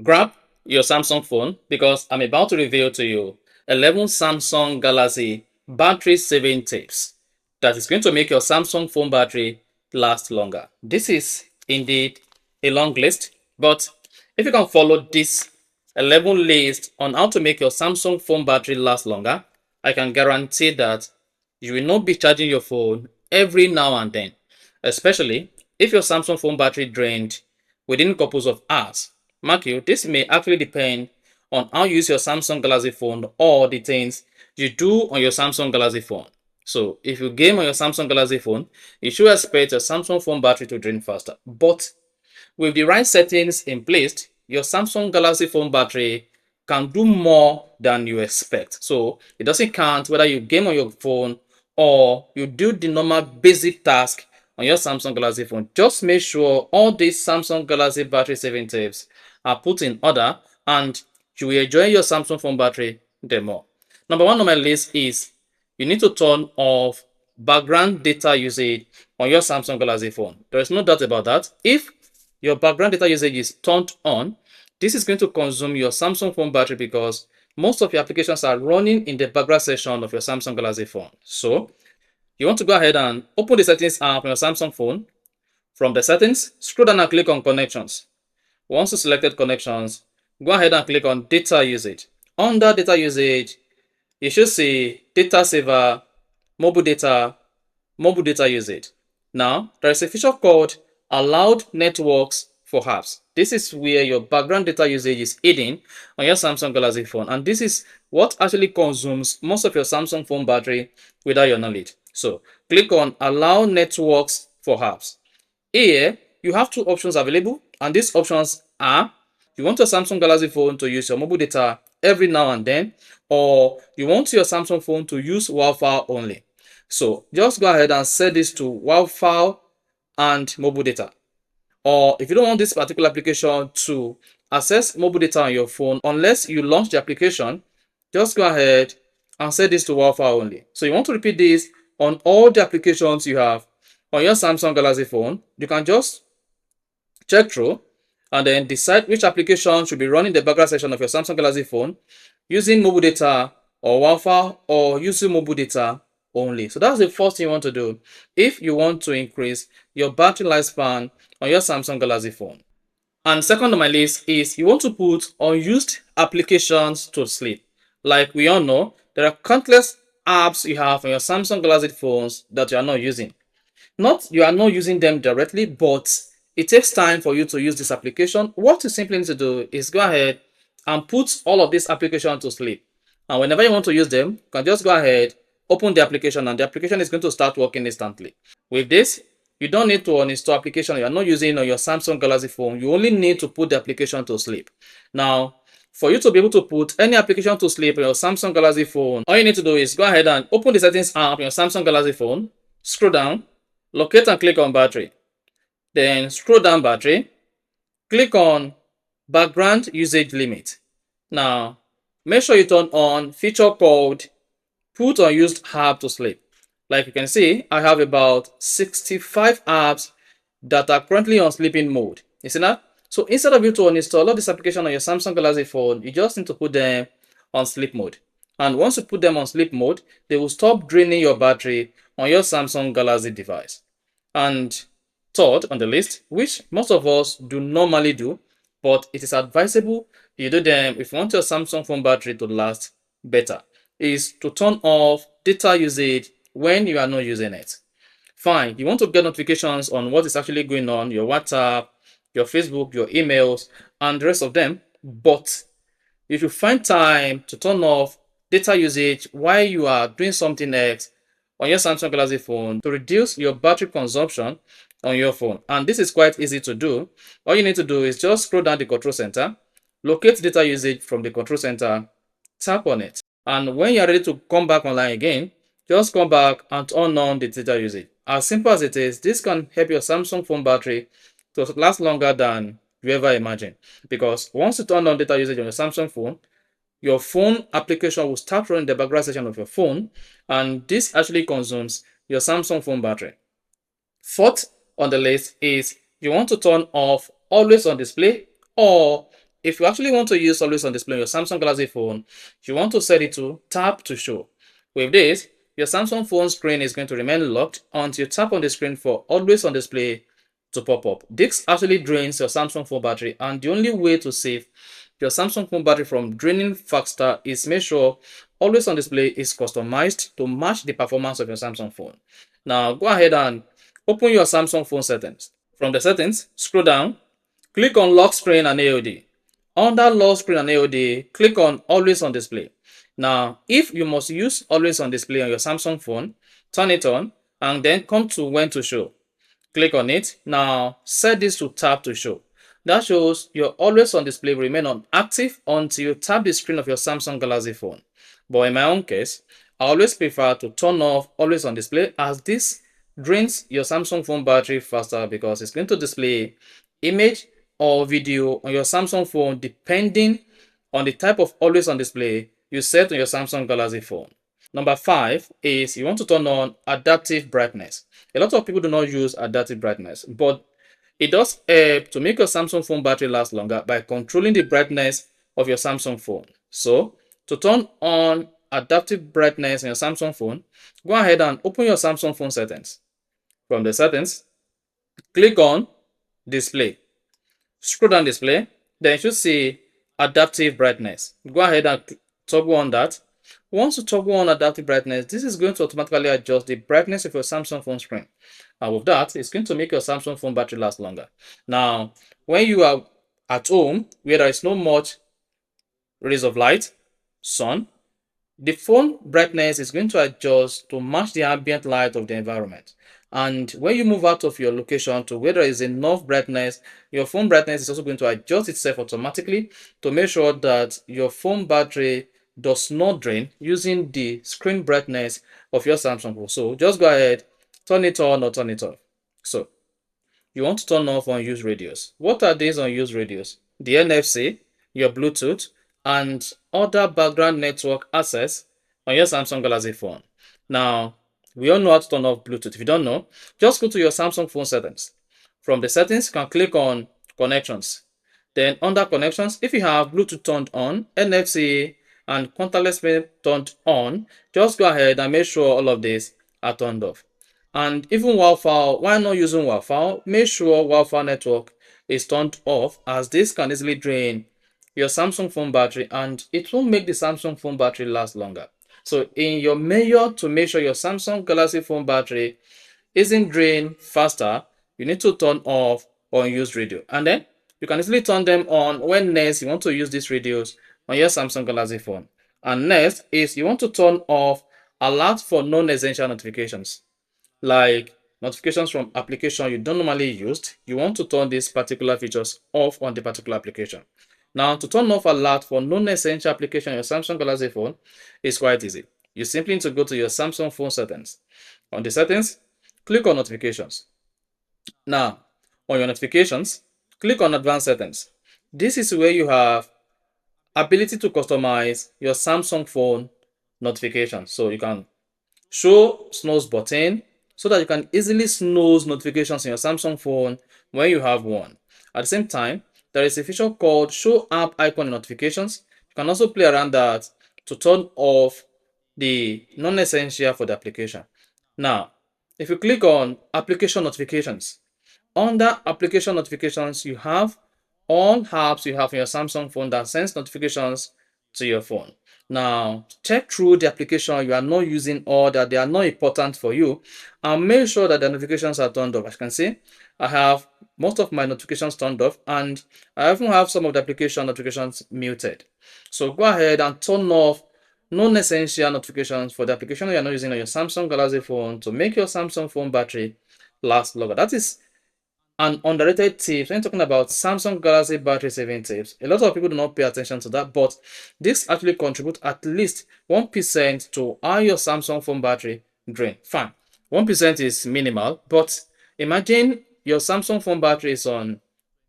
Grab your Samsung phone because I'm about to reveal to you 11 Samsung Galaxy battery saving tips that is going to make your Samsung phone battery last longer. This is indeed a long list, but if you can follow this 11 list on how to make your Samsung phone battery last longer, I can guarantee that you will not be charging your phone every now and then, especially if your Samsung phone battery drained within couples of hours. Mark you, this may actually depend on how you use your Samsung Galaxy phone or the things you do on your Samsung Galaxy phone. So if you game on your Samsung Galaxy phone, you should expect your Samsung phone battery to drain faster. But with the right settings in place, your Samsung Galaxy phone battery can do more than you expect. So it doesn't count whether you game on your phone or you do the normal basic task on your Samsung Galaxy phone. Just make sure all these Samsung Galaxy battery saving tips are put in order and you will enjoy your Samsung phone battery the more. Number one on my list is you need to turn off background data usage on your Samsung Galaxy phone. There is no doubt about that. If your background data usage is turned on, this is going to consume your Samsung phone battery because most of your applications are running in the background section of your Samsung Galaxy phone. So you want to go ahead and open the settings app on your Samsung phone. From the settings, scroll down and click on connections. Once you selected connections, go ahead and click on data usage. Under data usage, you should see data saver, mobile data usage. Now, there is a feature called allowed networks for apps. This is where your background data usage is hidden on your Samsung Galaxy phone. And this is what actually consumes most of your Samsung phone battery without your knowledge. So click on allow networks for apps. Here, you have two options available. And these options are you want your Samsung Galaxy phone to use your mobile data every now and then, or you want your Samsung phone to use Wi-Fi only. So just go ahead and set this to Wi-Fi and mobile data. Or if you don't want this particular application to access mobile data on your phone, unless you launch the application, just go ahead and set this to Wi-Fi only. So you want to repeat this on all the applications you have on your Samsung Galaxy phone. You can just check through and then decide which application should be running the background section of your Samsung Galaxy phone using mobile data or Wi-Fi or using mobile data only. So that's the first thing you want to do if you want to increase your battery lifespan on your Samsung Galaxy phone. And second on my list is you want to put unused applications to sleep. Like we all know, there are countless apps you have on your Samsung Galaxy phones that you are not using. Not you are not using them directly, but it takes time for you to use this application. What you simply need to do is go ahead and put all of these applications to sleep. And whenever you want to use them, you can just go ahead, open the application, and the application is going to start working instantly. With this, you don't need to uninstall application you are not using on your Samsung Galaxy phone. You only need to put the application to sleep. Now, for you to be able to put any application to sleep on your Samsung Galaxy phone, all you need to do is go ahead and open the settings app on your Samsung Galaxy phone, scroll down, locate and click on battery. Then scroll down battery, click on background usage limit. Now, make sure you turn on feature called put unused app to sleep. Like you can see, I have about 65 apps that are currently on sleeping mode. You see that? So instead of you to uninstall all this application on your Samsung Galaxy phone, you just need to put them on sleep mode. And once you put them on sleep mode, they will stop draining your battery on your Samsung Galaxy device. And third on the list, which most of us do normally do, but it is advisable you do them if you want your Samsung phone battery to last better, is to turn off data usage when you are not using it. Fine, you want to get notifications on what is actually going on, your WhatsApp, your Facebook, your emails, and the rest of them, but if you find time to turn off data usage while you are doing something else on your Samsung Galaxy phone to reduce your battery consumption on your phone. And this is quite easy to do. All you need to do is just scroll down the control center, locate data usage from the control center, tap on it. And when you're ready to come back online again, just come back and turn on the data usage. As simple as it is, this can help your Samsung phone battery to last longer than you ever imagine. Because once you turn on data usage on your Samsung phone, your phone application will start running the background section of your phone, and this actually consumes your Samsung phone battery. Fourth on the list is you want to turn off always on display or if you actually want to use always on display on your Samsung Galaxy phone, you want to set it to tap to show. With this, your Samsung phone screen is going to remain locked until you tap on the screen for always on display to pop up. This actually drains your Samsung phone battery, and the only way to save your Samsung phone battery from draining faster is make sure always on display is customized to match the performance of your Samsung phone. Now go ahead and open your Samsung phone settings. From the settings, scroll down, click on lock screen and AOD. Under lock screen and AOD, click on always on display. Now, if you must use always on display on your Samsung phone, turn it on and then come to when to show. Click on it. Now, set this to tap to show. That shows your always on display will remain on active until you tap the screen of your Samsung Galaxy phone. But in my own case, I always prefer to turn off always on display, as this drains your Samsung phone battery faster because it's going to display image or video on your Samsung phone depending on the type of always on display you set on your Samsung Galaxy phone. Number 5 is you want to turn on adaptive brightness. A lot of people do not use adaptive brightness, but it does help to make your Samsung phone battery last longer by controlling the brightness of your Samsung phone. So, to turn on adaptive brightness in your Samsung phone, go ahead and open your Samsung phone settings. From the settings, click on display. Scroll down display, then you should see adaptive brightness. Go ahead and toggle on that. Once you toggle on adaptive brightness, this is going to automatically adjust the brightness of your Samsung phone screen. And with that, it's going to make your Samsung phone battery last longer. Now, when you are at home where there is no much rays of light, sun, the phone brightness is going to adjust to match the ambient light of the environment. And when you move out of your location to where there is enough brightness, your phone brightness is also going to adjust itself automatically to make sure that your phone battery does not drain using the screen brightness of your Samsung phone. So just go ahead, turn it on or turn it off. So you want to turn off unused radios. What are these unused radios? The NFC, your Bluetooth, and other background network access on your Samsung Galaxy phone. Now, we all know how to turn off Bluetooth. If you don't know, just go to your Samsung phone settings. From the settings, you can click on connections. Then under connections, if you have Bluetooth turned on, NFC and contactless pin turned on, just go ahead and make sure all of these are turned off. And even Wi-Fi, while not using Wi-Fi, make sure Wi-Fi network is turned off, as this can easily drain your Samsung phone battery and it will make the Samsung phone battery last longer. So in your measure to make sure your Samsung Galaxy phone battery isn't drained faster, you need to turn off unused radio. And then you can easily turn them on when next you want to use these radios on your Samsung Galaxy phone. And next is you want to turn off alert for non-essential notifications, like notifications from application you don't normally use. You want to turn these particular features off on the particular application. Now, to turn off alert for non-essential application on your Samsung Galaxy phone is quite easy. You simply need to go to your Samsung phone settings. On the settings, click on notifications. Now, on your notifications, click on advanced settings. This is where you have ability to customize your Samsung phone notifications. So you can show snooze button so that you can easily snooze notifications in your Samsung phone when you have one. At the same time, there is a feature called show app icon notifications. You can also play around that to turn off the non-essential for the application. Now, if you click on application notifications, under application notifications, you have all apps you have in your Samsung phone that sends notifications to your phone. Now, check through the application you are not using or that they are not important for you, and make sure that the notifications are turned off. As you can see, I have most of my notifications turned off, and I even have some of the application notifications muted. So go ahead and turn off non-essential notifications for the application you are not using on your Samsung Galaxy phone to make your Samsung phone battery last longer. That is an underrated tips when talking about Samsung Galaxy battery saving tips. A lot of people do not pay attention to that, but this actually contributes at least 1% to how your Samsung phone battery drain. Fine, 1% is minimal, but imagine your Samsung phone battery is on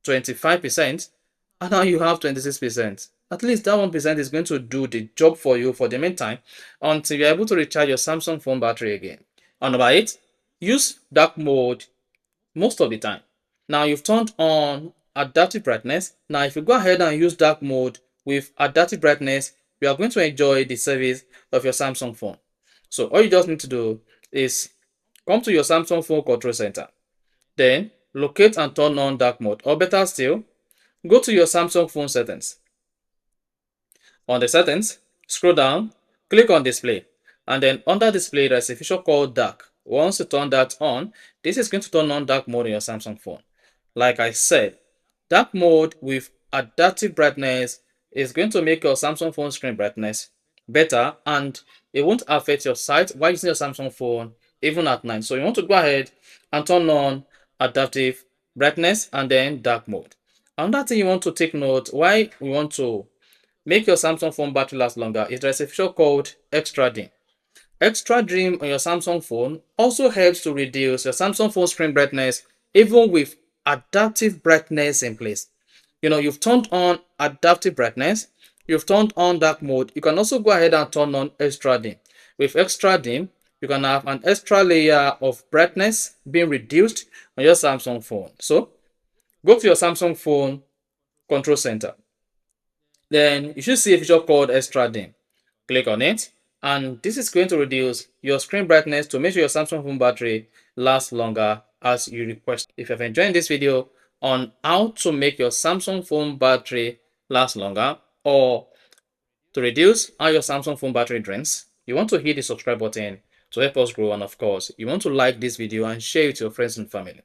25% and now you have 26%. At least that 1% is going to do the job for you for the meantime until you're able to recharge your Samsung phone battery again. And number 8, use dark mode most of the time. Now you've turned on adaptive brightness. Now, if you go ahead and use dark mode with adaptive brightness, you are going to enjoy the service of your Samsung phone. So all you just need to do is come to your Samsung phone control center. Then locate and turn on dark mode, or better still, go to your Samsung phone settings. On the settings, scroll down, click on display, and then under display there's a feature called dark. Once you turn that on, this is going to turn on dark mode in your Samsung phone. Like I said, dark mode with adaptive brightness is going to make your Samsung phone screen brightness better, and it won't affect your sight while using your Samsung phone even at night. So you want to go ahead and turn on adaptive brightness and then dark mode. Another thing you want to take note why we want to make your Samsung phone battery last longer is there's a feature called Extra Dim. Extra Dim on your Samsung phone also helps to reduce your Samsung phone screen brightness even with adaptive brightness in place. You've turned on adaptive brightness, you've turned on dark mode. You can also go ahead and turn on Extra Dim. With Extra Dim, you can have an extra layer of brightness being reduced on your Samsung phone. So go to your Samsung phone control center. Then you should see a feature called Extra Dim. Click on it, and this is going to reduce your screen brightness to make sure your Samsung phone battery lasts longer as you request. If you have enjoyed this video on how to make your Samsung phone battery last longer, or to reduce how your Samsung phone battery drains, you want to hit the subscribe button to help us grow, and of course you want to like this video and share it to your friends and family.